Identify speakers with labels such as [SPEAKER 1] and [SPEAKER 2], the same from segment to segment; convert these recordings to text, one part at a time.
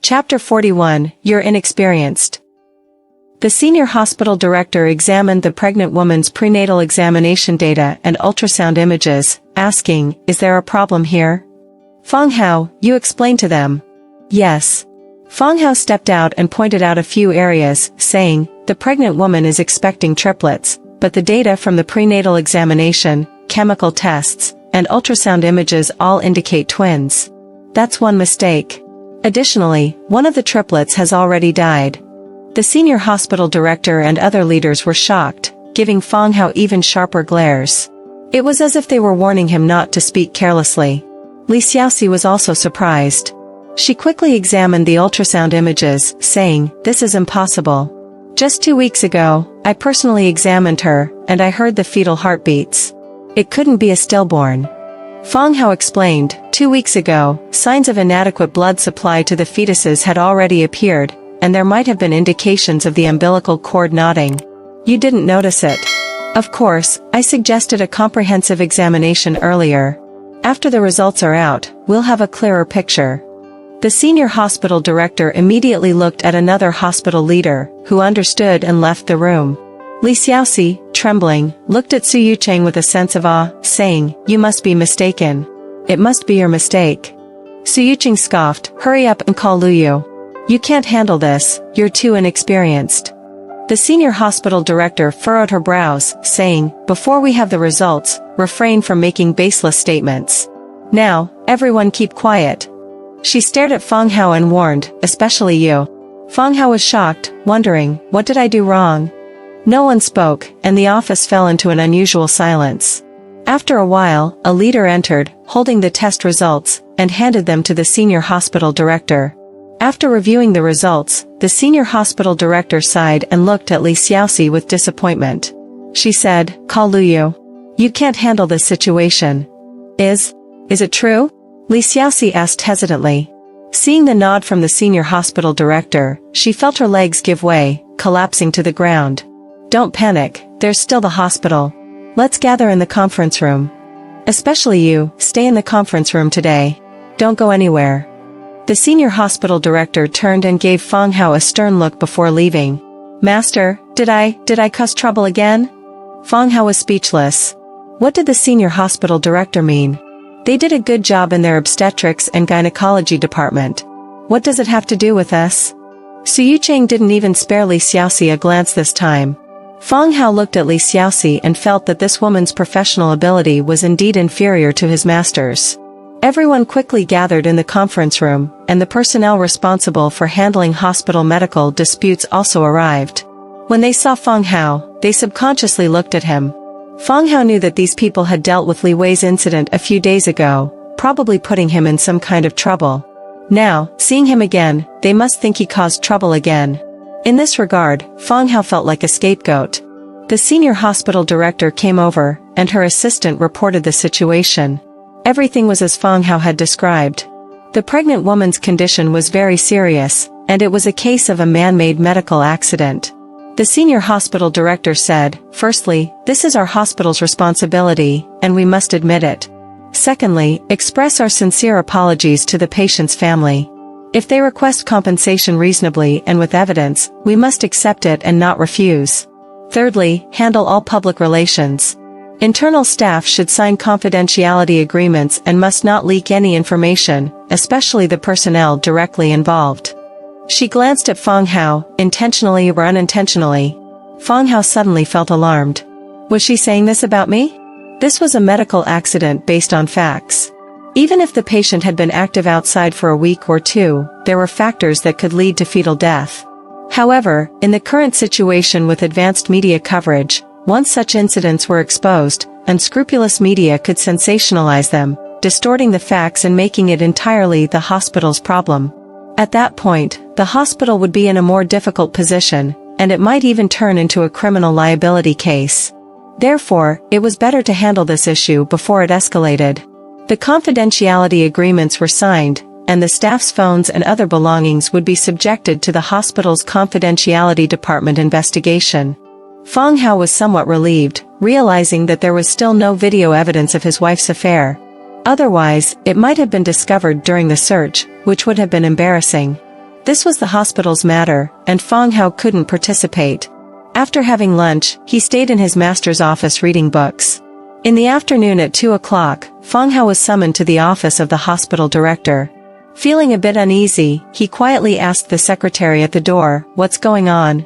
[SPEAKER 1] Chapter 41, You're Inexperienced. The senior hospital director examined the pregnant woman's prenatal examination data and ultrasound images, asking, "Is there a problem here?" "Fang Hao, you explain to them." "Yes." Fang Hao stepped out and pointed out a few areas, saying, "The pregnant woman is expecting triplets, but the data from the prenatal examination, chemical tests, and ultrasound images all indicate twins. That's one mistake. Additionally, one of the triplets has already died." The senior hospital director and other leaders were shocked, giving Fang Hao even sharper glares. It was as if they were warning him not to speak carelessly. Li Xiaoxi was also surprised. She quickly examined the ultrasound images, saying, "This is impossible. Just 2 weeks ago, I personally examined her, and I heard the fetal heartbeats. It couldn't be a stillborn." Fang Hao explained, 2 weeks ago, signs of inadequate blood supply to the fetuses had already appeared, and there might have been indications of the umbilical cord knotting. You didn't notice it. Of course, I suggested a comprehensive examination earlier. After the results are out, we'll have a clearer picture. The senior hospital director immediately looked at another hospital leader, who understood and left the room. Li Xiaoxi, trembling, looked at Su Yucheng with a sense of awe, saying, "You must be mistaken. It must be your mistake." Su Yucheng scoffed, "Hurry up and call Lu Yu. You can't handle this, you're too inexperienced." The senior hospital director furrowed her brows, saying, "Before we have the results, refrain from making baseless statements. Now, everyone keep quiet." She stared at Fang Hao and warned, "Especially you." Fang Hao was shocked, wondering, "What did I do wrong?" No one spoke, and the office fell into an unusual silence. After a while, a leader entered, holding the test results, and handed them to the senior hospital director. After reviewing the results, the senior hospital director sighed and looked at Li Xiaoxi with disappointment. She said, "Call Lu Yu. You can't handle this situation." Is it true?" Li Xiaoxi asked hesitantly. Seeing the nod from the senior hospital director, she felt her legs give way, collapsing to the ground. "Don't panic, there's still the hospital. Let's gather in the conference room. Especially you, stay in the conference room today. Don't go anywhere." The senior hospital director turned and gave Fang Hao a stern look before leaving. "Master, did I cause trouble again?" Fang Hao was speechless. What did the senior hospital director mean? They did a good job in their obstetrics and gynecology department. What does it have to do with us? Su Yucheng didn't even spare Li Xiaoxi a glance this time. Fang Hao looked at Li Xiaoxi and felt that this woman's professional ability was indeed inferior to his master's. Everyone quickly gathered in the conference room, and the personnel responsible for handling hospital medical disputes also arrived. When they saw Fang Hao, they subconsciously looked at him. Fang Hao knew that these people had dealt with Li Wei's incident a few days ago, probably putting him in some kind of trouble. Now, seeing him again, they must think he caused trouble again. In this regard, Fang Hao felt like a scapegoat. The senior hospital director came over, and her assistant reported the situation. Everything was as Fang Hao had described. The pregnant woman's condition was very serious, and it was a case of a man-made medical accident. The senior hospital director said, "Firstly, this is our hospital's responsibility, and we must admit it. Secondly, express our sincere apologies to the patient's family. If they request compensation reasonably and with evidence, we must accept it and not refuse. Thirdly, handle all public relations. Internal staff should sign confidentiality agreements and must not leak any information, especially the personnel directly involved." She glanced at Fang Hao, intentionally or unintentionally. Fang Hao suddenly felt alarmed. Was she saying this about me? This was a medical accident based on facts. Even if the patient had been active outside for a week or two, there were factors that could lead to fetal death. However, in the current situation with advanced media coverage, once such incidents were exposed, unscrupulous media could sensationalize them, distorting the facts and making it entirely the hospital's problem. At that point, the hospital would be in a more difficult position, and it might even turn into a criminal liability case. Therefore, it was better to handle this issue before it escalated. The confidentiality agreements were signed, and the staff's phones and other belongings would be subjected to the hospital's confidentiality department investigation. Fang Hao was somewhat relieved, realizing that there was still no video evidence of his wife's affair. Otherwise, it might have been discovered during the search, which would have been embarrassing. This was the hospital's matter, and Fang Hao couldn't participate. After having lunch, he stayed in his master's office reading books. In the afternoon at 2 o'clock, Fang Hao was summoned to the office of the hospital director. Feeling a bit uneasy, he quietly asked the secretary at the door, "What's going on?"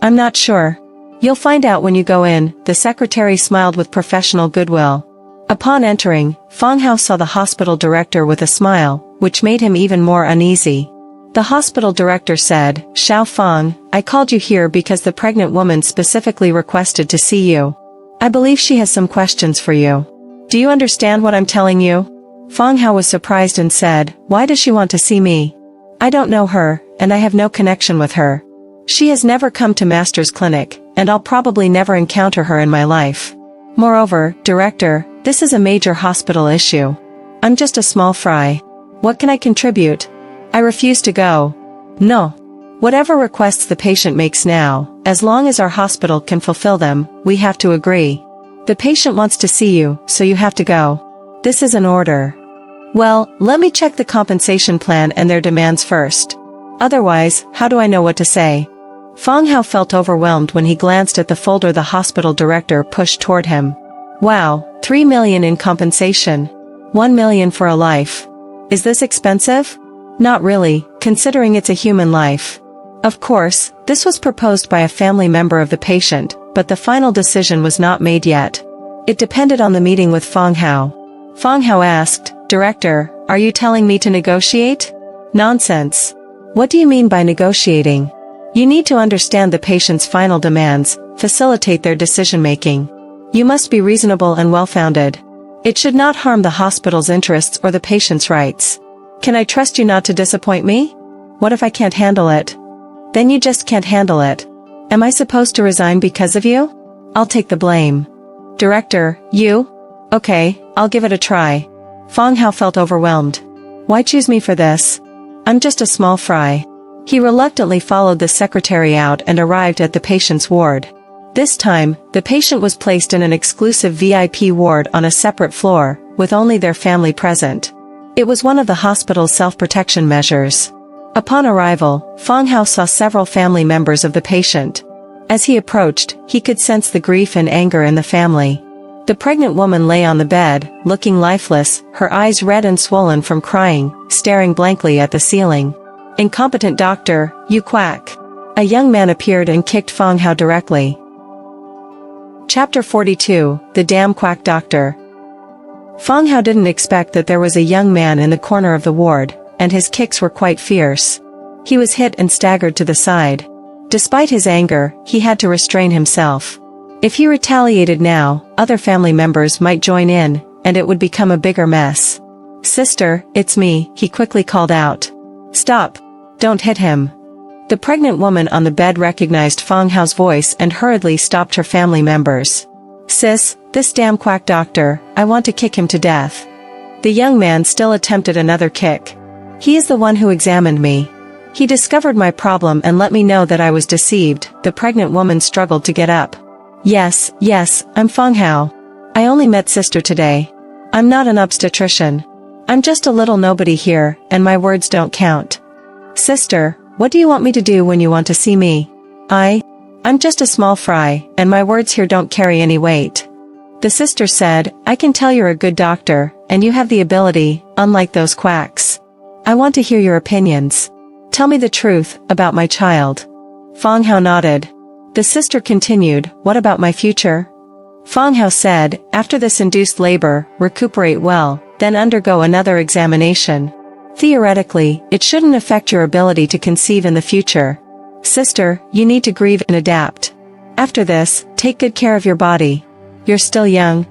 [SPEAKER 1] "I'm not sure. You'll find out when you go in," the secretary smiled with professional goodwill. Upon entering, Fang Hao saw the hospital director with a smile, which made him even more uneasy. The hospital director said, "Xiao Fang, I called you here because the pregnant woman specifically requested to see you. I believe she has some questions for you. Do you understand what I'm telling you?" Fang Hao was surprised and said, "Why does she want to see me? I don't know her, and I have no connection with her. She has never come to Master's clinic, and I'll probably never encounter her in my life. Moreover, Director, this is a major hospital issue. I'm just a small fry. What can I contribute? I refuse to go." "No. Whatever requests the patient makes now, as long as our hospital can fulfill them, we have to agree. The patient wants to see you, so you have to go. This is an order." "Well, let me check the compensation plan and their demands first. Otherwise, how do I know what to say?" Fang Hao felt overwhelmed when he glanced at the folder the hospital director pushed toward him. Wow, 3 million in compensation. 1 million for a life. Is this expensive? Not really, considering it's a human life. Of course, this was proposed by a family member of the patient, but the final decision was not made yet. It depended on the meeting with Fang Hao. Fang Hao asked, "Director, are you telling me to negotiate?" "Nonsense. What do you mean by negotiating? You need to understand the patient's final demands, facilitate their decision-making. You must be reasonable and well-founded. It should not harm the hospital's interests or the patient's rights. Can I trust you not to disappoint me? What if I can't handle it?" "Then you just can't handle it. Am I supposed to resign because of you? I'll take the blame." "Director, you? Okay, I'll give it a try." Fang Hao felt overwhelmed. Why choose me for this? I'm just a small fry. He reluctantly followed the secretary out and arrived at the patient's ward. This time, the patient was placed in an exclusive VIP ward on a separate floor, with only their family present. It was one of the hospital's self-protection measures. Upon arrival, Fang Hao saw several family members of the patient. As he approached, he could sense the grief and anger in the family. The pregnant woman lay on the bed, looking lifeless, her eyes red and swollen from crying, staring blankly at the ceiling. "Incompetent doctor, you quack." A young man appeared and kicked Fang Hao directly. Chapter 42, The Damn Quack Doctor. Fang Hao didn't expect that there was a young man in the corner of the ward, and his kicks were quite fierce. He was hit and staggered to the side. Despite his anger, he had to restrain himself. If he retaliated now, other family members might join in, and it would become a bigger mess. "Sister, it's me," he quickly called out. "Stop. Don't hit him." The pregnant woman on the bed recognized Fang Hao's voice and hurriedly stopped her family members. "Sis, this damn quack doctor, I want to kick him to death." The young man still attempted another kick. "He is the one who examined me. He discovered my problem and let me know that I was deceived." The pregnant woman struggled to get up. Yes, I'm Fang Hao. I only met sister today. I'm not an obstetrician. I'm just a little nobody here, and my words don't count. Sister, what do you want me to do when you want to see me? I'm just a small fry, and my words here don't carry any weight. The sister said, "I can tell you're a good doctor, and you have the ability, unlike those quacks. I want to hear your opinions. Tell me the truth about my child." Fang Hao nodded. The sister continued, "What about my future?" Fang Hao said, "After this induced labor, recuperate well, then undergo another examination. Theoretically, it shouldn't affect your ability to conceive in the future. Sister, you need to grieve and adapt. After this, take good care of your body. You're still young."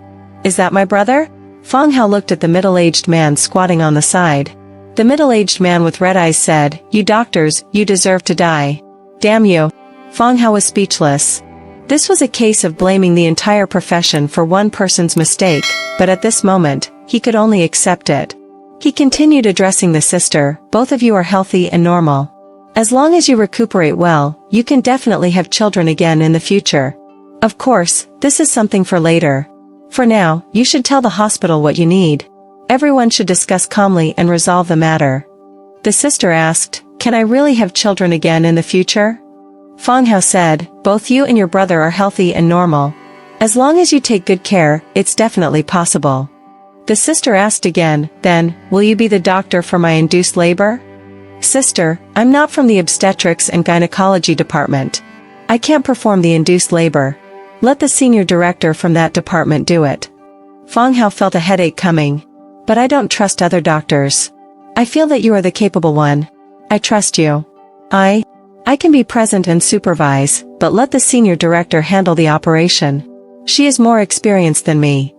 [SPEAKER 1] "Is that my brother?" Fang Hao looked at the middle-aged man squatting on the side. The middle-aged man with red eyes said, "You doctors, you deserve to die. Damn you." Fang Hao was speechless. This was a case of blaming the entire profession for one person's mistake, but at this moment, he could only accept it. He continued addressing the sister, "Both of you are healthy and normal. As long as you recuperate well, you can definitely have children again in the future. Of course, this is something for later. For now, you should tell the hospital what you need. Everyone should discuss calmly and resolve the matter." The sister asked, Can I really have children again in the future? Fang Hao said, both you and your brother are healthy and normal. As long as you take good care, it's definitely possible. The sister asked again, then, will you be the doctor for my induced labor? Sister, I'm not from the obstetrics and gynecology department. I can't perform the induced labor. Let the senior director from that department do it. Fang Hao felt a headache coming. But I don't trust other doctors. I feel that you are the capable one. I trust you. I can be present and supervise, but let the senior director handle the operation. She is more experienced than me.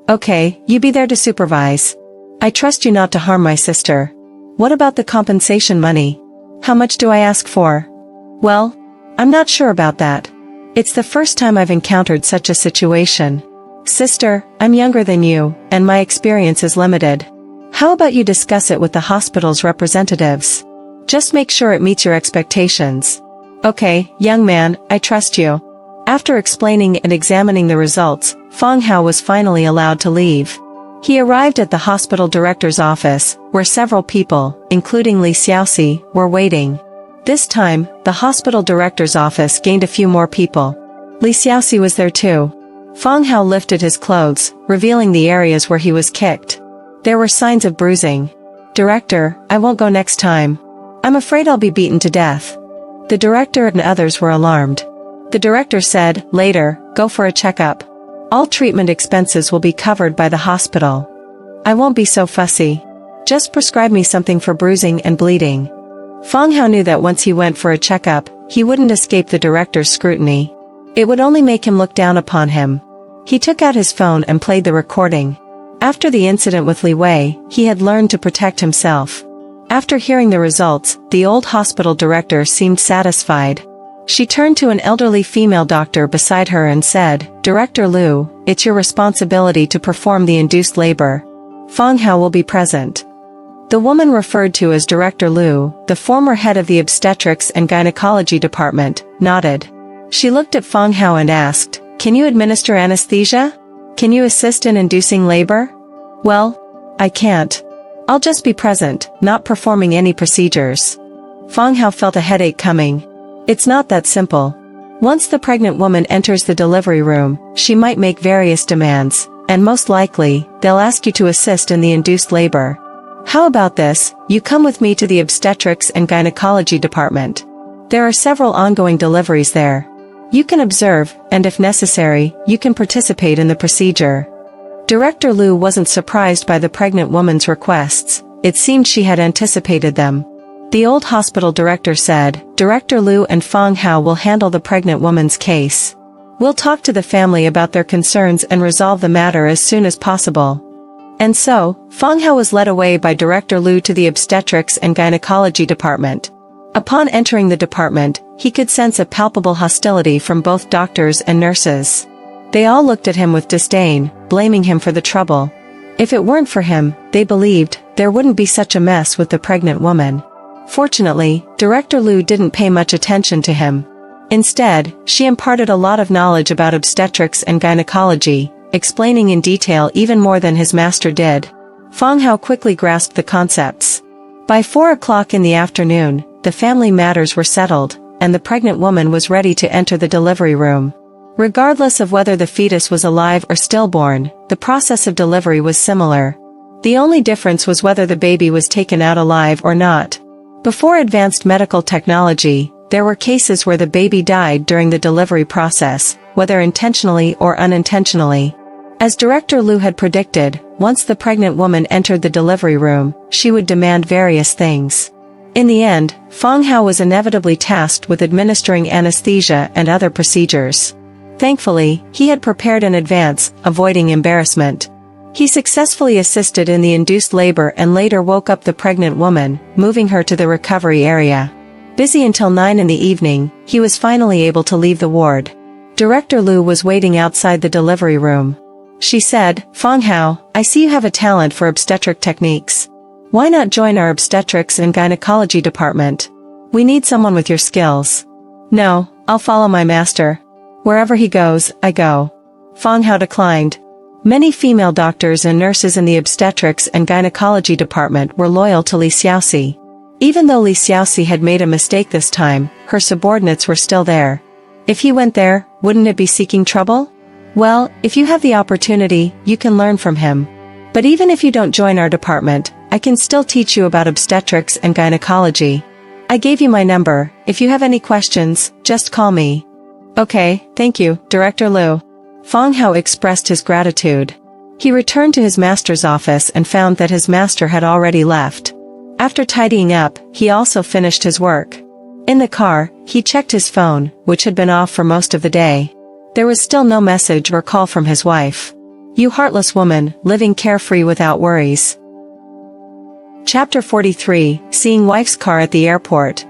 [SPEAKER 1] Okay, you be there to supervise. I trust you not to harm my sister. What about the compensation money? How much do I ask for? Well, I'm not sure about that. It's the first time I've encountered such a situation. Sister, I'm younger than you, and my experience is limited. How about you discuss it with the hospital's representatives? Just make sure it meets your expectations. Okay, young man, I trust you. After explaining and examining the results, Fang Hao was finally allowed to leave. He arrived at the hospital director's office, where several people, including Li Xiaoxi, were waiting. This time, the hospital director's office gained a few more people. Li Xiaoxi was there too. Fang Hao lifted his clothes, revealing the areas where he was kicked. There were signs of bruising. Director, I won't go next time. I'm afraid I'll be beaten to death. The director and others were alarmed. The director said, later, go for a checkup. All treatment expenses will be covered by the hospital. I won't be so fussy. Just prescribe me something for bruising and bleeding. Fang Hao knew that once he went for a checkup, he wouldn't escape the director's scrutiny. It would only make him look down upon him. He took out his phone and played the recording. After the incident with Li Wei, he had learned to protect himself. After hearing the results, the old hospital director seemed satisfied. She turned to an elderly female doctor beside her and said, Director Liu, it's your responsibility to perform the induced labor. Fang Hao will be present. The woman referred to as Director Liu, the former head of the obstetrics and gynecology department, nodded. She looked at Fang Hao and asked, Can you administer anesthesia? Can you assist in inducing labor? Well, I can't. I'll just be present, not performing any procedures. Fang Hao felt a headache coming. It's not that simple. Once the pregnant woman enters the delivery room, she might make various demands, and most likely, they'll ask you to assist in the induced labor. How about this, you come with me to the obstetrics and gynecology department. There are several ongoing deliveries there. You can observe, and if necessary, you can participate in the procedure. Director Liu wasn't surprised by the pregnant woman's requests. It seemed she had anticipated them. The old hospital director said, Director Liu and Fang Hao will handle the pregnant woman's case. We'll talk to the family about their concerns and resolve the matter as soon as possible. And so, Fang Hao was led away by Director Liu to the obstetrics and gynecology department. Upon entering the department, he could sense a palpable hostility from both doctors and nurses. They all looked at him with disdain, blaming him for the trouble. If it weren't for him, they believed, there wouldn't be such a mess with the pregnant woman. Fortunately, Director Liu didn't pay much attention to him. Instead, she imparted a lot of knowledge about obstetrics and gynecology, explaining in detail even more than his master did. Fang Hao quickly grasped the concepts. By 4 o'clock in the afternoon, the family matters were settled, and the pregnant woman was ready to enter the delivery room. Regardless of whether the fetus was alive or stillborn, the process of delivery was similar. The only difference was whether the baby was taken out alive or not. Before advanced medical technology, there were cases where the baby died during the delivery process, whether intentionally or unintentionally. As Director Liu had predicted, once the pregnant woman entered the delivery room, she would demand various things. In the end, Fang Hao was inevitably tasked with administering anesthesia and other procedures. Thankfully, he had prepared in advance, avoiding embarrassment. He successfully assisted in the induced labor and later woke up the pregnant woman, moving her to the recovery area. Busy until 9 in the evening, he was finally able to leave the ward. Director Liu was waiting outside the delivery room. She said, Fang Hao, I see you have a talent for obstetric techniques. Why not join our obstetrics and gynecology department? We need someone with your skills. No, I'll follow my master. Wherever he goes, I go. Fang Hao declined. Many female doctors and nurses in the obstetrics and gynecology department were loyal to Li Xiaoxi. Even though Li Xiaoxi had made a mistake this time, her subordinates were still there. If he went there, wouldn't it be seeking trouble? Well, if you have the opportunity, you can learn from him. But even if you don't join our department, I can still teach you about obstetrics and gynecology. I gave you my number. If you have any questions, just call me. Okay, thank you, Director Liu. Fang Hao expressed his gratitude. He returned to his master's office and found that his master had already left. After tidying up, he also finished his work. In the car, he checked his phone, which had been off for most of the day. There was still no message or call from his wife. You heartless woman, living carefree without worries. Chapter 43, Seeing Wife's Car at the Airport.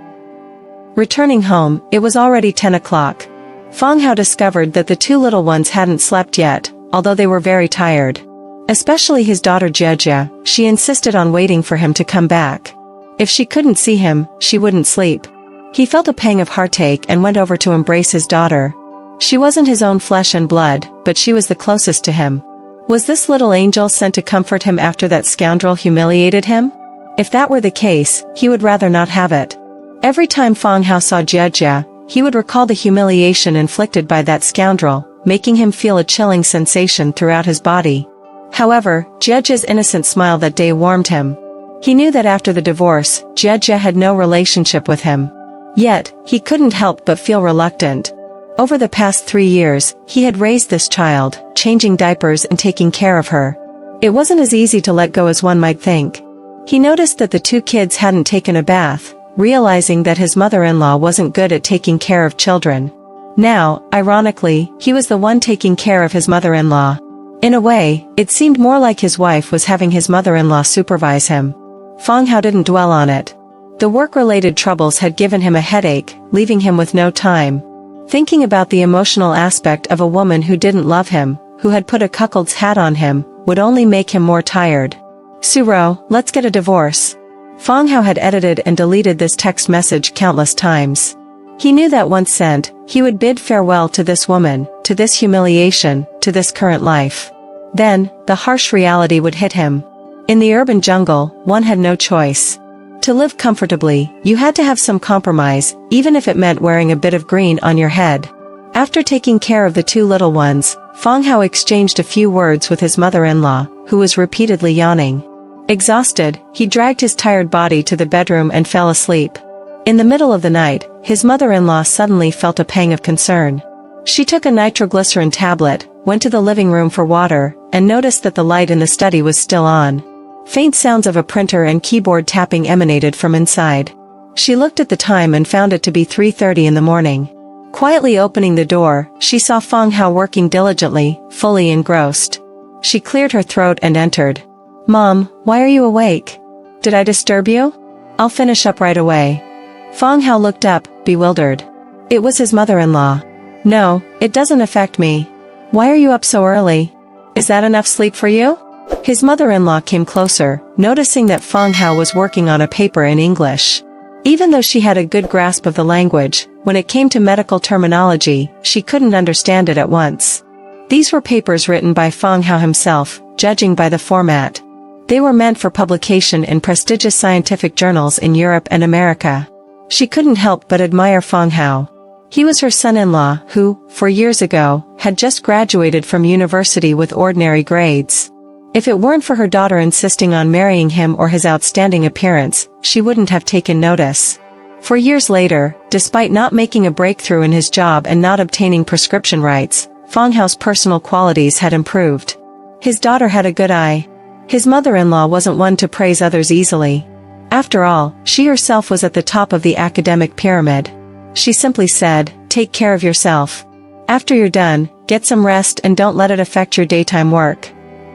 [SPEAKER 1] Returning home, it was already 10 o'clock. Fang Hao discovered that the two little ones hadn't slept yet, although they were very tired. Especially his daughter Yue Xia, she insisted on waiting for him to come back. If she couldn't see him, she wouldn't sleep. He felt a pang of heartache and went over to embrace his daughter. She wasn't his own flesh and blood, but she was the closest to him. Was this little angel sent to comfort him after that scoundrel humiliated him? If that were the case, he would rather not have it. Every time Fang Hao saw Yue Xia, he would recall the humiliation inflicted by that scoundrel, making him feel a chilling sensation throughout his body. However, Yue Xia's innocent smile that day warmed him. He knew that after the divorce, Yue Xia had no relationship with him. Yet, he couldn't help but feel reluctant. Over the past 3 years, he had raised this child, changing diapers and taking care of her. It wasn't as easy to let go as one might think. He noticed that the two kids hadn't taken a bath, realizing that his mother-in-law wasn't good at taking care of children. Now, ironically, he was the one taking care of his mother-in-law. In a way, it seemed more like his wife was having his mother-in-law supervise him. Fang Hao didn't dwell on it. The work-related troubles had given him a headache, leaving him with no time. Thinking about the emotional aspect of a woman who didn't love him, who had put a cuckold's hat on him, would only make him more tired. Suro, let's get a divorce. Fang Hao had edited and deleted this text message countless times. He knew that once sent, he would bid farewell to this woman, to this humiliation, to this current life. Then, the harsh reality would hit him. In the urban jungle, one had no choice. To live comfortably, you had to have some compromise, even if it meant wearing a bit of green on your head. After taking care of the two little ones, Fang Hao exchanged a few words with his mother-in-law, who was repeatedly yawning. Exhausted, he dragged his tired body to the bedroom and fell asleep. In the middle of the night, his mother-in-law suddenly felt a pang of concern. She took a nitroglycerin tablet, went to the living room for water, and noticed that the light in the study was still on. Faint sounds of a printer and keyboard tapping emanated from inside. She looked at the time and found it to be 3:30 in the morning. Quietly opening the door, she saw Fang Hao working diligently, fully engrossed. She cleared her throat and entered. "Mom, why are you awake? Did I disturb you? I'll finish up right away." Fang Hao looked up, bewildered. It was his mother-in-law. "No, it doesn't affect me. Why are you up so early? Is that enough sleep for you?" His mother-in-law came closer, noticing that Fang Hao was working on a paper in English. Even though she had a good grasp of the language, when it came to medical terminology, she couldn't understand it at once. These were papers written by Fang Hao himself, judging by the format. They were meant for publication in prestigious scientific journals in Europe and America. She couldn't help but admire Fang Hao. He was her son-in-law who, 4 years ago, had just graduated from university with ordinary grades. If it weren't for her daughter insisting on marrying him or his outstanding appearance, she wouldn't have taken notice. 4 years later, despite not making a breakthrough in his job and not obtaining prescription rights, Fang Hao's personal qualities had improved. His daughter had a good eye. His mother-in-law wasn't one to praise others easily. After all, she herself was at the top of the academic pyramid. She simply said, "Take care of yourself. After you're done, get some rest and don't let it affect your daytime work."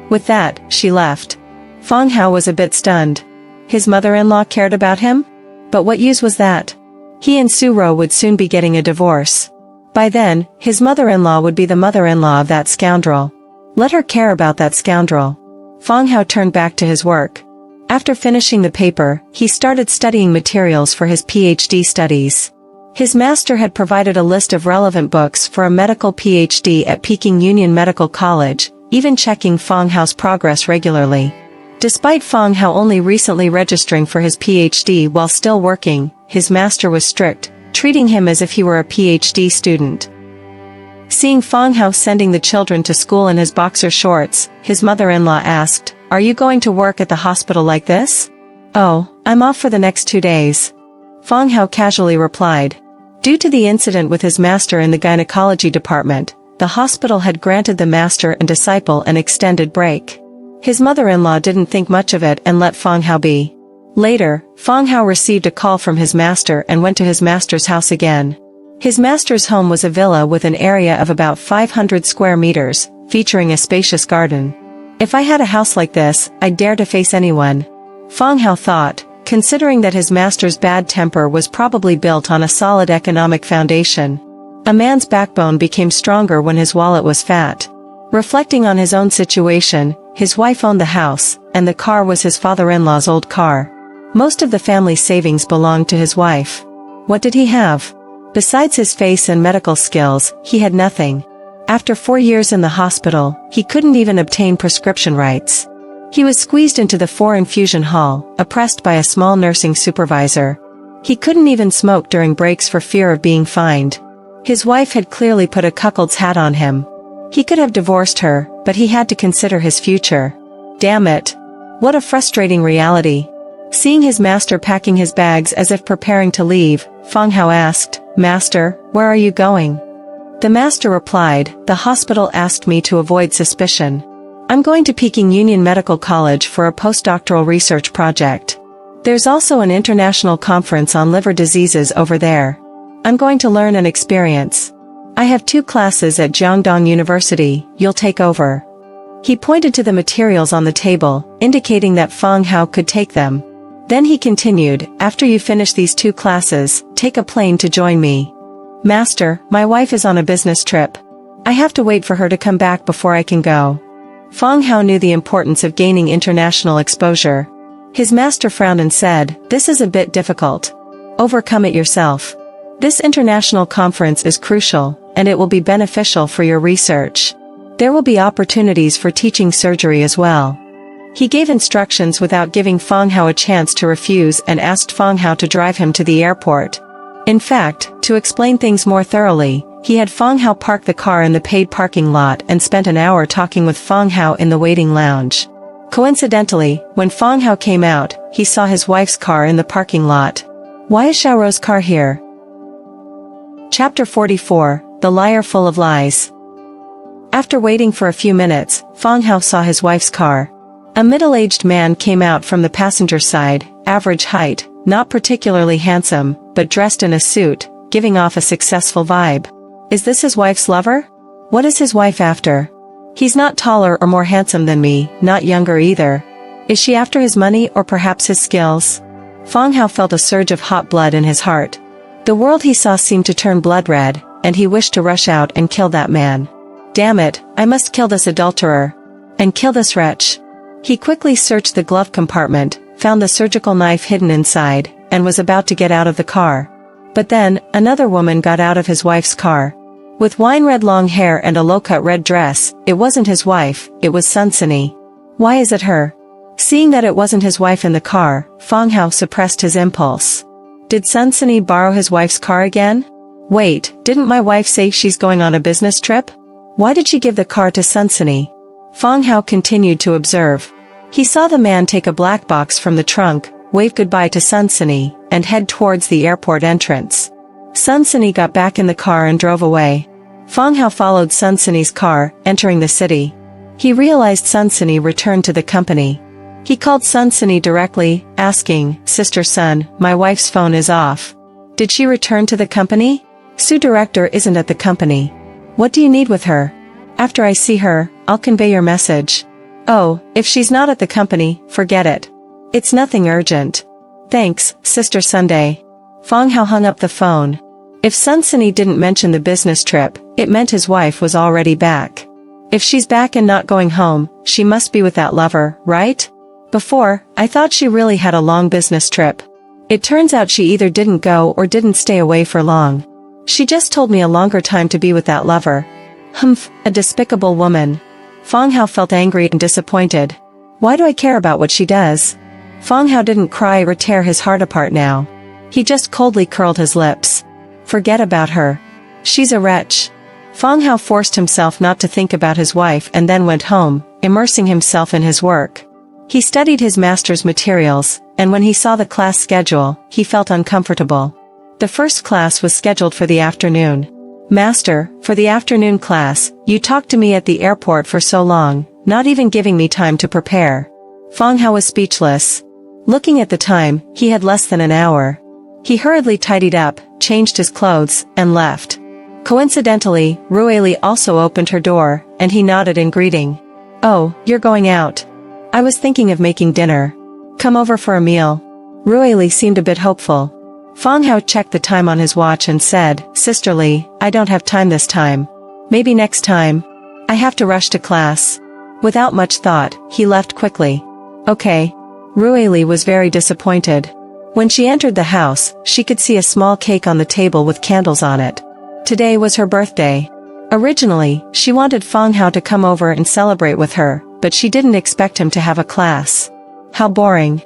[SPEAKER 1] With that, she left. Fang Hao was a bit stunned. His mother-in-law cared about him? But what use was that? He and Suro would soon be getting a divorce. By then, his mother-in-law would be the mother-in-law of that scoundrel. Let her care about that scoundrel. Fang Hao turned back to his work. After finishing the paper, he started studying materials for his PhD studies. His master had provided a list of relevant books for a medical PhD at Peking Union Medical College, even checking Fang Hao's progress regularly. Despite Fang Hao only recently registering for his PhD while still working, his master was strict, treating him as if he were a PhD student. Seeing Fang Hao sending the children to school in his boxer shorts, his mother-in-law asked, "Are you going to work at the hospital like this?" "Oh, I'm off for the next 2 days." Fang Hao casually replied. Due to the incident with his master in the gynecology department, the hospital had granted the master and disciple an extended break. His mother-in-law didn't think much of it and let Fang Hao be. Later, Fang Hao received a call from his master and went to his master's house again. His master's home was a villa with an area of about 500 square meters, featuring a spacious garden. "If I had a house like this, I'd dare to face anyone," Fang Hao thought, considering that his master's bad temper was probably built on a solid economic foundation. A man's backbone became stronger when his wallet was fat. Reflecting on his own situation, his wife owned the house, and the car was his father-in-law's old car. Most of the family's savings belonged to his wife. What did he have? Besides his face and medical skills, he had nothing. After 4 years in the hospital, he couldn't even obtain prescription rights. He was squeezed into the 4 infusion hall, oppressed by a small nursing supervisor. He couldn't even smoke during breaks for fear of being fined. His wife had clearly put a cuckold's hat on him. He could have divorced her, but he had to consider his future. Damn it. What a frustrating reality. Seeing his master packing his bags as if preparing to leave, Fang Hao asked, "Master, where are you going?" The master replied, "The hospital asked me to avoid suspicion. I'm going to Peking Union Medical College for a postdoctoral research project. There's also an international conference on liver diseases over there. I'm going to learn and experience. I have 2 classes at Jiangdong University, you'll take over." He pointed to the materials on the table, indicating that Fang Hao could take them. Then he continued, "After you finish these 2 classes, take a plane to join me." "Master, my wife is on a business trip. I have to wait for her to come back before I can go." Fang Hao knew the importance of gaining international exposure. His master frowned and said, "This is a bit difficult. Overcome it yourself. This international conference is crucial, and it will be beneficial for your research. There will be opportunities for teaching surgery as well." He gave instructions without giving Fang Hao a chance to refuse and asked Fang Hao to drive him to the airport. In fact, to explain things more thoroughly, he had Fang Hao park the car in the paid parking lot and spent an hour talking with Fang Hao in the waiting lounge. Coincidentally, when Fang Hao came out, he saw his wife's car in the parking lot. Why is Xiaorou's car here? Chapter 44, The Liar Full of Lies. After waiting for a few minutes, Fang Hao saw his wife's car. A middle-aged man came out from the passenger side, average height, not particularly handsome, but dressed in a suit, giving off a successful vibe. Is this his wife's lover? What is his wife after? He's not taller or more handsome than me, not younger either. Is she after his money or perhaps his skills? Fang Hao felt a surge of hot blood in his heart. The world he saw seemed to turn blood red, and he wished to rush out and kill that man. Damn it, I must kill this adulterer. And kill this wretch. He quickly searched the glove compartment, found the surgical knife hidden inside, and was about to get out of the car. But then, another woman got out of his wife's car. With wine-red long hair and a low-cut red dress, it wasn't his wife, it was Sunsini. Why is it her? Seeing that it wasn't his wife in the car, Fang Hao suppressed his impulse. Did Sunsini borrow his wife's car again? Wait, didn't my wife say she's going on a business trip? Why did she give the car to Sunsini? Fang Hao continued to observe. He saw the man take a black box from the trunk, wave goodbye to Sunsini, and head towards the airport entrance. Sunsini got back in the car and drove away. Fang Hao followed Sunsini's car, entering the city. He realized Sunsini returned to the company. He called Sunsini directly, asking, "Sister Sun, my wife's phone is off. Did she return to the company? Su Director isn't at the company. What do you need with her? After I see her, I'll convey your message." "Oh, if she's not at the company, forget it. It's nothing urgent. Thanks, Sister Sunday." Fang Hao hung up the phone. If Sunsini didn't mention the business trip, it meant his wife was already back. If she's back and not going home, she must be with that lover, right? Before, I thought she really had a long business trip. It turns out she either didn't go or didn't stay away for long. She just told me a longer time to be with that lover. Humph, a despicable woman. Fang Hao felt angry and disappointed. Why do I care about what she does? Fang Hao didn't cry or tear his heart apart now. He just coldly curled his lips. Forget about her. She's a wretch. Fang Hao forced himself not to think about his wife and then went home, immersing himself in his work. He studied his master's materials, and when he saw the class schedule, he felt uncomfortable. The first class was scheduled for the afternoon. Master, for the afternoon class, you talked to me at the airport for so long, not even giving me time to prepare. Fang Hao was speechless. Looking at the time, he had less than an hour. He hurriedly tidied up, changed his clothes, and left. Coincidentally, Rueli also opened her door, and he nodded in greeting. Oh, you're going out. I was thinking of making dinner. Come over for a meal. Rueli seemed a bit hopeful. Fang Hao checked the time on his watch and said, sisterly, I don't have time this time. Maybe next time. I have to rush to class. Without much thought, he left quickly. Okay. Rueli was very disappointed. When she entered the house, she could see a small cake on the table with candles on it. Today was her birthday. Originally, she wanted Fang Hao to come over and celebrate with her, but she didn't expect him to have a class. How boring.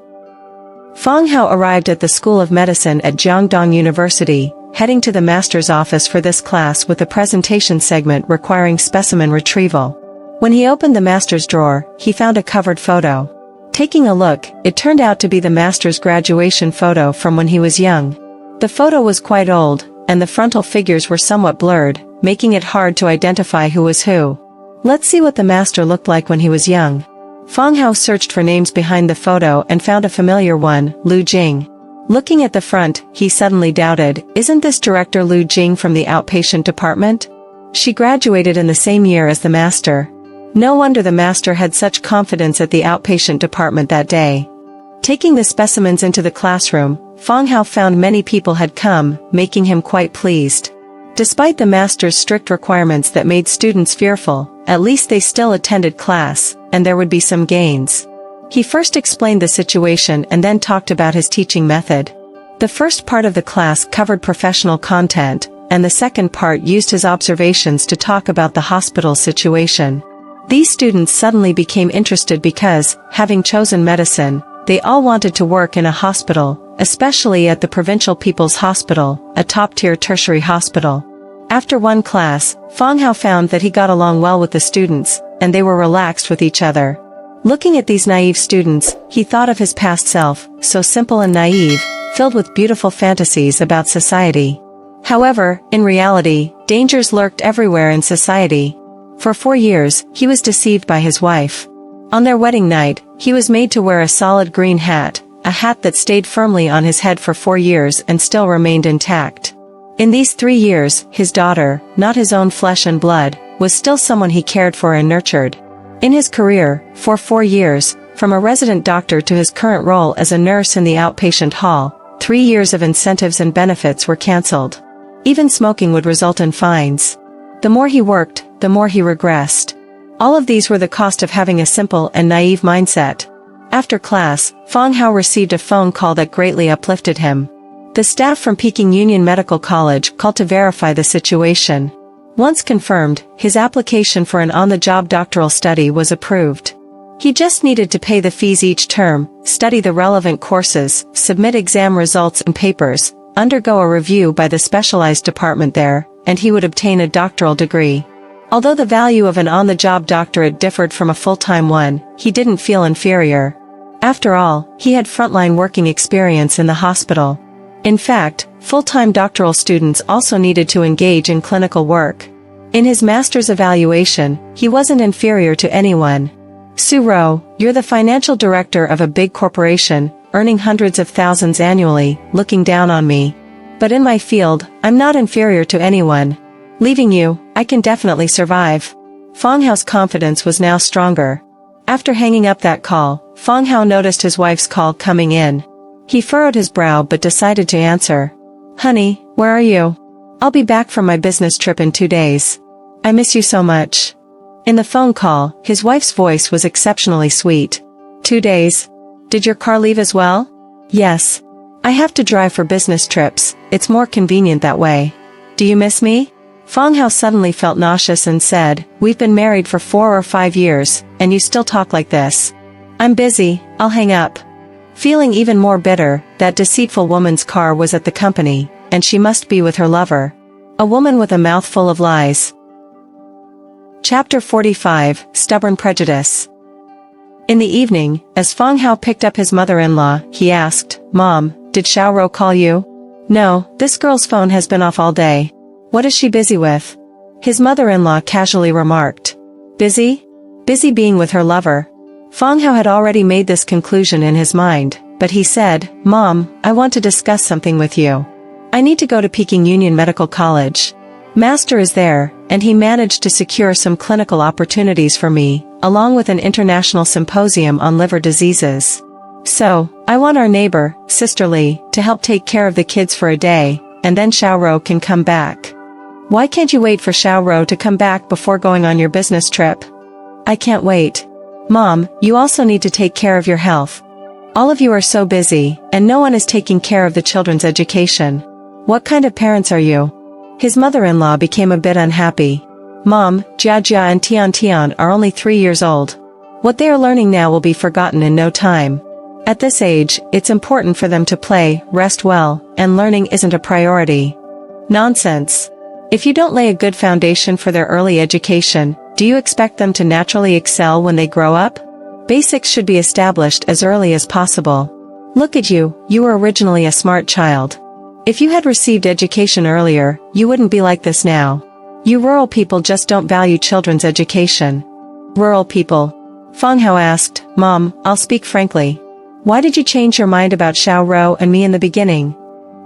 [SPEAKER 1] Fang Hao arrived at the School of Medicine at Jiangdong University, heading to the master's office for this class with a presentation segment requiring specimen retrieval. When he opened the master's drawer, he found a covered photo. Taking a look, it turned out to be the master's graduation photo from when he was young. The photo was quite old, and the frontal figures were somewhat blurred, making it hard to identify who was who. Let's see what the master looked like when he was young. Fang Hao searched for names behind the photo and found a familiar one, Lu Jing. Looking at the front, he suddenly doubted, isn't this director Lu Jing from the outpatient department? She graduated in the same year as the master. No wonder the master had such confidence at the outpatient department that day. Taking the specimens into the classroom, Fang Hao found many people had come, making him quite pleased. Despite the master's strict requirements that made students fearful, at least they still attended class, and there would be some gains. He first explained the situation and then talked about his teaching method. The first part of the class covered professional content, and the second part used his observations to talk about the hospital situation. These students suddenly became interested because, having chosen medicine, they all wanted to work in a hospital, especially at the Provincial People's Hospital, a top-tier tertiary hospital. After one class, Fang Hao found that he got along well with the students, and they were relaxed with each other. Looking at these naive students, he thought of his past self, so simple and naive, filled with beautiful fantasies about society. However, in reality, dangers lurked everywhere in society. For 4 years, he was deceived by his wife. On their wedding night, he was made to wear a solid green hat, a hat that stayed firmly on his head for 4 years and still remained intact. In these 3 years, his daughter, not his own flesh and blood, was still someone he cared for and nurtured. In his career, for 4 years, from a resident doctor to his current role as a nurse in the outpatient hall, 3 years of incentives and benefits were cancelled. Even smoking would result in fines. The more he worked, the more he regressed. All of these were the cost of having a simple and naive mindset. After class, Fang Hao received a phone call that greatly uplifted him. The staff from Peking Union Medical College called to verify the situation. Once confirmed, his application for an on-the-job doctoral study was approved. He just needed to pay the fees each term, study the relevant courses, submit exam results and papers, undergo a review by the specialized department there, and he would obtain a doctoral degree. Although the value of an on-the-job doctorate differed from a full-time one, he didn't feel inferior. After all, he had frontline working experience in the hospital. In fact, full-time doctoral students also needed to engage in clinical work. In his master's evaluation, he wasn't inferior to anyone. Su Ro, you're the financial director of a big corporation, earning hundreds of thousands annually, looking down on me. But in my field, I'm not inferior to anyone. Leaving you, I can definitely survive. Fang Hao's confidence was now stronger. After hanging up that call, Fang Hao noticed his wife's call coming in. He furrowed his brow but decided to answer. Honey, where are you? I'll be back from my business trip in 2 days. I miss you so much. In the phone call, his wife's voice was exceptionally sweet. 2 days? Did your car leave as well? Yes. I have to drive for business trips, it's more convenient that way. Do you miss me? Fang Hao suddenly felt nauseous and said, We've been married for 4 or 5 years, and you still talk like this. I'm busy, I'll hang up. Feeling even more bitter, that deceitful woman's car was at the company, and she must be with her lover. A woman with a mouth full of lies. Chapter 45, Stubborn Prejudice. In the evening, as Fang Hao picked up his mother-in-law, he asked, Mom, did Xiaoro call you? No, this girl's phone has been off all day. What is she busy with? His mother-in-law casually remarked. Busy? Busy being with her lover. Fang Hao had already made this conclusion in his mind, but he said, Mom, I want to discuss something with you. I need to go to Peking Union Medical College. Master is there, and he managed to secure some clinical opportunities for me, along with an international symposium on liver diseases. So, I want our neighbor, Sister Li, to help take care of the kids for a day, and then Xiaoro can come back. Why can't you wait for Xiaoro to come back before going on your business trip? I can't wait. Mom, you also need to take care of your health. All of you are so busy, and no one is taking care of the children's education. What kind of parents are you? His mother-in-law became a bit unhappy. Mom, Jia Jia and Tian Tian are only 3 years old. What they are learning now will be forgotten in no time. At this age, it's important for them to play, rest well, and learning isn't a priority. Nonsense. If you don't lay a good foundation for their early education, do you expect them to naturally excel when they grow up? Basics should be established as early as possible. Look at you, you were originally a smart child. If you had received education earlier, you wouldn't be like this now. You rural people just don't value children's education. Rural people? Fang Hao asked, Mom, I'll speak frankly. Why did you change your mind about Xiaoro and me in the beginning?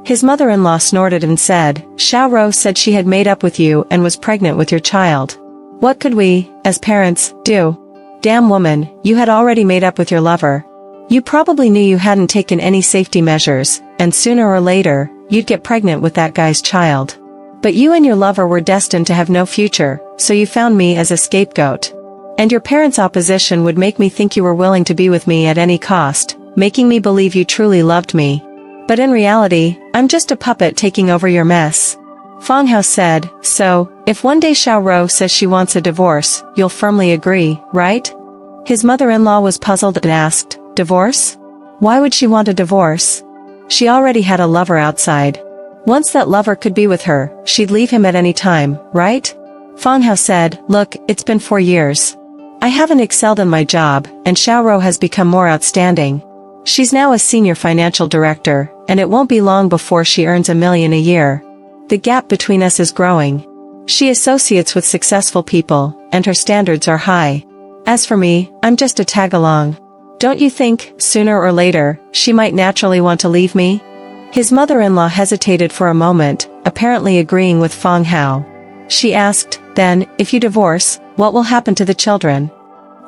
[SPEAKER 1] His mother-in-law snorted and said, Xiaoro said she had made up with you and was pregnant with your child. What could we, as parents, do? Damn woman, you had already made up with your lover. You probably knew you hadn't taken any safety measures, and sooner or later, you'd get pregnant with that guy's child. But you and your lover were destined to have no future, so you found me as a scapegoat. And your parents' opposition would make me think you were willing to be with me at any cost, making me believe you truly loved me. But in reality, I'm just a puppet taking over your mess. Fang Hao said, so, if one day Xiaoro says she wants a divorce, you'll firmly agree, right? His mother-in-law was puzzled and asked, divorce? Why would she want a divorce? She already had a lover outside. Once that lover could be with her, she'd leave him at any time, right? Fang Hao said, look, it's been 4 years. I haven't excelled in my job, and Xiaoro has become more outstanding. She's now a senior financial director, and it won't be long before she earns $1 million a year. The gap between us is growing. She associates with successful people, and her standards are high. As for me, I'm just a tag-along. Don't you think, sooner or later, she might naturally want to leave me? His mother-in-law hesitated for a moment, apparently agreeing with Fang Hao. She asked, then, if you divorce, what will happen to the children?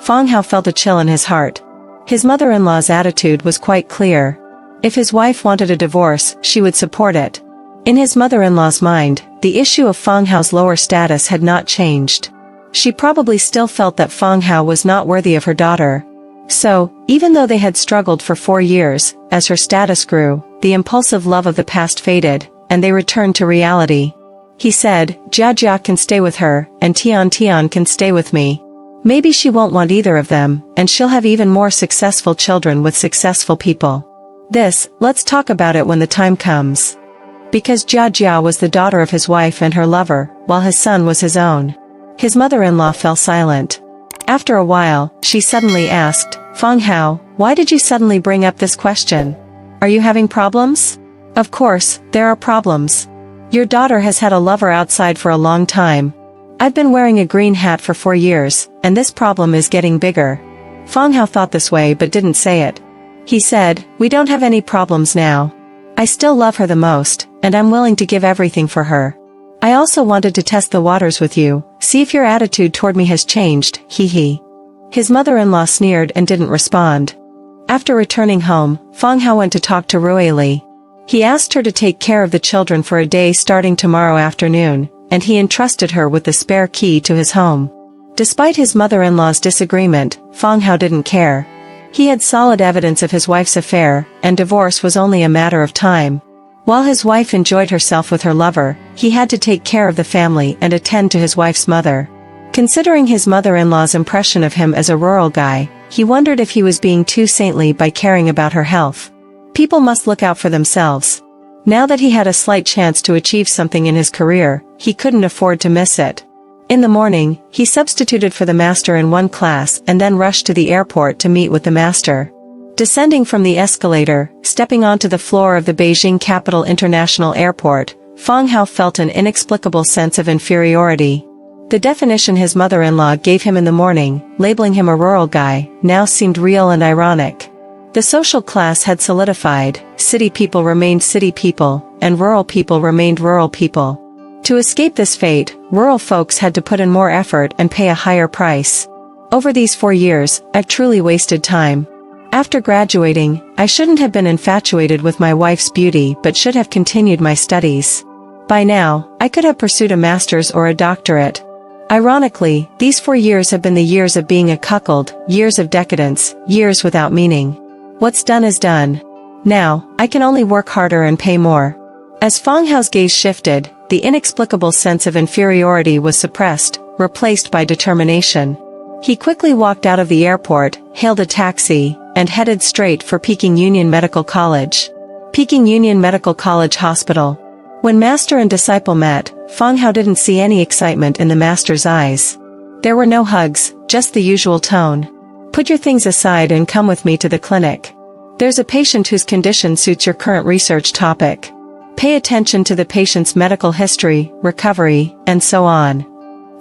[SPEAKER 1] Fang Hao felt a chill in his heart. His mother-in-law's attitude was quite clear. If his wife wanted a divorce, she would support it. In his mother-in-law's mind, the issue of Fang Hao's lower status had not changed. She probably still felt that Fang Hao was not worthy of her daughter. So, even though they had struggled for 4 years, as her status grew, the impulsive love of the past faded, and they returned to reality. He said, Jia Jia can stay with her, and Tian Tian can stay with me. Maybe she won't want either of them, and she'll have even more successful children with successful people. Let's talk about it when the time comes. Because Jia Jia was the daughter of his wife and her lover, while his son was his own. His mother-in-law fell silent. After a while, she suddenly asked, Fang Hao, why did you suddenly bring up this question? Are you having problems? Of course, there are problems. Your daughter has had a lover outside for a long time. I've been wearing a green hat for 4 years, and this problem is getting bigger. Fang Hao thought this way but didn't say it. He said, we don't have any problems now. I still love her the most, and I'm willing to give everything for her. I also wanted to test the waters with you, see if your attitude toward me has changed, hee hee. His mother-in-law sneered and didn't respond. After returning home, Fang Hao went to talk to Ruili. He asked her to take care of the children for a day starting tomorrow afternoon, and he entrusted her with the spare key to his home. Despite his mother-in-law's disagreement, Fang Hao didn't care. He had solid evidence of his wife's affair, and divorce was only a matter of time. While his wife enjoyed herself with her lover, he had to take care of the family and attend to his wife's mother. Considering his mother-in-law's impression of him as a rural guy, he wondered if he was being too saintly by caring about her health. People must look out for themselves. Now that he had a slight chance to achieve something in his career, he couldn't afford to miss it. In the morning, he substituted for the master in one class and then rushed to the airport to meet with the master. Descending from the escalator, stepping onto the floor of the Beijing Capital International Airport, Fang Hao felt an inexplicable sense of inferiority. The definition his mother-in-law gave him in the morning, labeling him a rural guy, now seemed real and ironic. The social class had solidified, city people remained city people, and rural people remained rural people. To escape this fate, rural folks had to put in more effort and pay a higher price. Over these 4 years, I've truly wasted time. After graduating, I shouldn't have been infatuated with my wife's beauty but should have continued my studies. By now, I could have pursued a master's or a doctorate. Ironically, these 4 years have been the years of being a cuckold, years of decadence, years without meaning. What's done is done. Now, I can only work harder and pay more. As Fang Hao's gaze shifted, the inexplicable sense of inferiority was suppressed, replaced by determination. He quickly walked out of the airport, hailed a taxi, and headed straight for Peking Union Medical College. Peking Union Medical College Hospital. When master and disciple met, Fang Hao didn't see any excitement in the master's eyes. There were no hugs, just the usual tone. Put your things aside and come with me to the clinic. There's a patient whose condition suits your current research topic. Pay attention to the patient's medical history, recovery, and so on.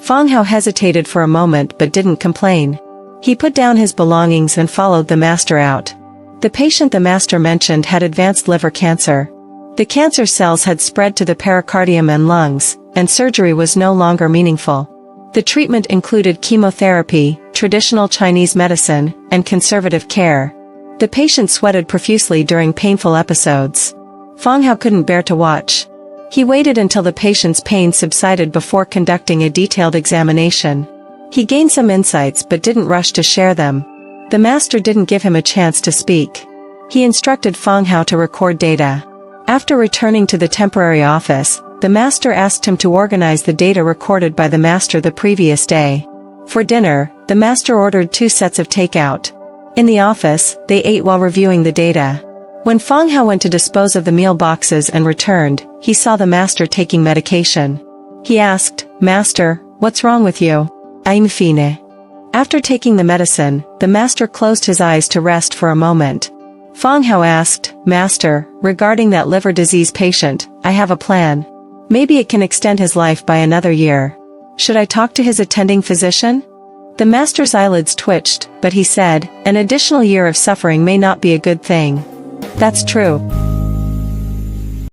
[SPEAKER 1] Fang Hao hesitated for a moment but didn't complain. He put down his belongings and followed the master out. The patient the master mentioned had advanced liver cancer. The cancer cells had spread to the pericardium and lungs, and surgery was no longer meaningful. The treatment included chemotherapy, traditional Chinese medicine, and conservative care. The patient sweated profusely during painful episodes. Fang Hao couldn't bear to watch. He waited until the patient's pain subsided before conducting a detailed examination. He gained some insights but didn't rush to share them. The master didn't give him a chance to speak. He instructed Fang Hao to record data. After returning to the temporary office, the master asked him to organize the data recorded by the master the previous day. For dinner, the master ordered 2 sets of takeout. In the office, they ate while reviewing the data. When Fang Hao went to dispose of the meal boxes and returned, he saw the master taking medication. He asked, "Master, what's wrong with you?" "I'm fine." After taking the medicine, the master closed his eyes to rest for a moment. Fang Hao asked, "Master, regarding that liver disease patient, I have a plan. Maybe it can extend his life by another year. Should I talk to his attending physician?" The master's eyelids twitched, but he said, "An additional year of suffering may not be a good thing." "That's true."